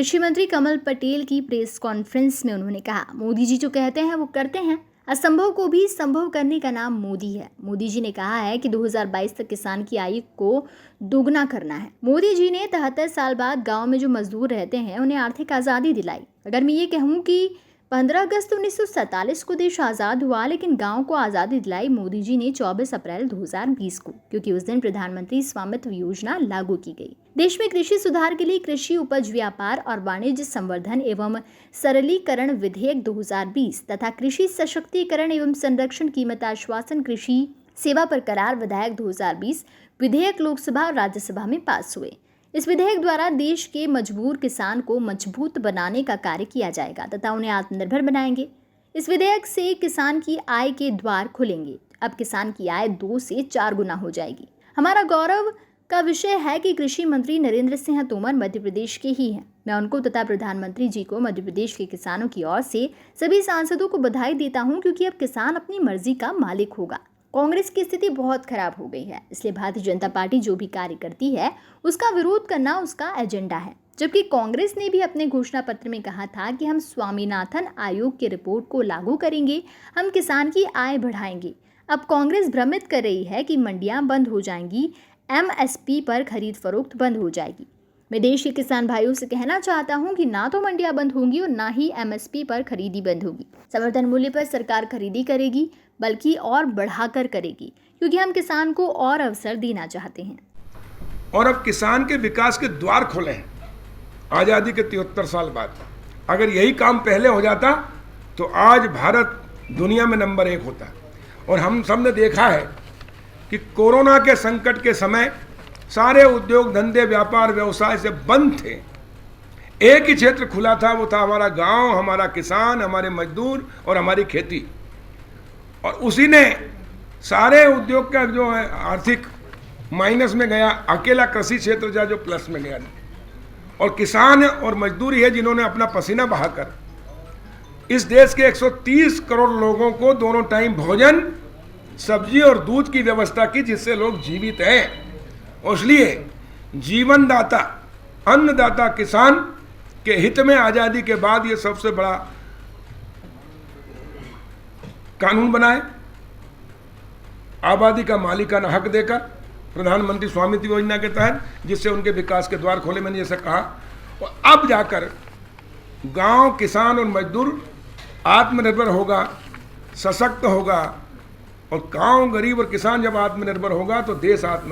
कृषि मंत्री कमल पटेल की प्रेस कॉन्फ्रेंस में उन्होंने कहा, मोदी जी जो कहते हैं वो करते हैं। असंभव को भी संभव करने का नाम मोदी है। मोदी जी ने कहा है कि 2022 तक किसान की आय को दोगुना करना है। मोदी जी ने 73 साल बाद गांव में जो मजदूर रहते हैं उन्हें आर्थिक आज़ादी दिलाई। अगर मैं ये कहूँ कि 15 अगस्त 1947 को देश आज़ाद हुआ, लेकिन गांव को आज़ादी दिलाई मोदी जी ने 24 अप्रैल 2020 को, क्योंकि उस दिन प्रधानमंत्री स्वामित्व योजना लागू की गई। देश में कृषि सुधार के लिए कृषि उपज व्यापार और वाणिज्य संवर्धन एवं सरलीकरण विधेयक 2020 तथा कृषि सशक्तिकरण एवं संरक्षण कीमत आश्वासन कृषि सेवा पर करार विधेयक 2020 विधेयक लोकसभा और राज्यसभा में पास हुए। इस विधेयक द्वारा देश के मजबूर किसान को मजबूत बनाने का कार्य किया जाएगा तथा उन्हें आत्मनिर्भर बनाएंगे। इस विधेयक से किसान की आय के द्वार खुलेंगे। अब किसान की आय 2 से 4 गुना हो जाएगी। हमारा गौरव का विषय है कि कृषि मंत्री नरेंद्र सिंह तोमर मध्य प्रदेश के ही हैं। मैं उनको तथा प्रधानमंत्री जी को मध्य प्रदेश के किसानों की ओर से सभी सांसदों को बधाई देता हूं, क्योंकि अब किसान अपनी मर्जी का मालिक होगा। कांग्रेस की स्थिति बहुत खराब हो गई है, इसलिए भारतीय जनता पार्टी जो भी कार्य करती है उसका विरोध करना उसका एजेंडा है। जबकि कांग्रेस ने भी अपने घोषणा पत्र में कहा था कि हम स्वामीनाथन आयोग की रिपोर्ट को लागू करेंगे, हम किसान की आय बढ़ाएंगे। अब कांग्रेस भ्रमित कर रही है कि मंडियां बंद हो जाएंगी, MSP पर खरीद फरोख्त बंद हो जाएगी। मैं देश के किसान भाइयों से कहना चाहता हूं कि ना तो मंडियां बंद होंगी और ना ही MSP पर खरीदी बंद होगी। समर्थन मूल्य पर सरकार खरीदी करेगी, बल्कि और बढ़ाकर करेगी, क्योंकि हम किसान को और अवसर देना चाहते हैं। और अब किसान के विकास के द्वार खोले हैं आज़ादी के 73 साल बाद। अगर यही काम पहले हो जाता तो आज भारत दुनिया में नंबर 1 होता। और हम सब ने देखा है कि कोरोना के संकट के समय सारे उद्योग धंधे व्यापार व्यवसाय से बंद थे। एक ही क्षेत्र खुला था, वो था हमारा गांव, हमारा किसान, हमारे मजदूर और हमारी खेती। और उसी ने सारे उद्योग का जो है आर्थिक माइनस में गया, अकेला कृषि क्षेत्र जो प्लस में गया। और किसान और मजदूर ही है जिन्होंने अपना पसीना बहाकर इस देश के 130 करोड़ लोगों को दोनों टाइम भोजन, सब्जी और दूध की व्यवस्था की, जिससे लोग जीवित हैं। और इसलिए जीवनदाता अन्नदाता किसान के हित में आज़ादी के बाद ये सबसे बड़ा कानून बनाए, आबादी का मालिकाना हक देकर प्रधानमंत्री स्वामित्व योजना के तहत, जिससे उनके विकास के द्वार खोले, मैंने जैसे कहा। और अब जाकर गांव, किसान और मजदूर आत्मनिर्भर होगा, सशक्त होगा। और गांव, गरीब और किसान जब आत्मनिर्भर होगा तो देश आत्मनिर्भर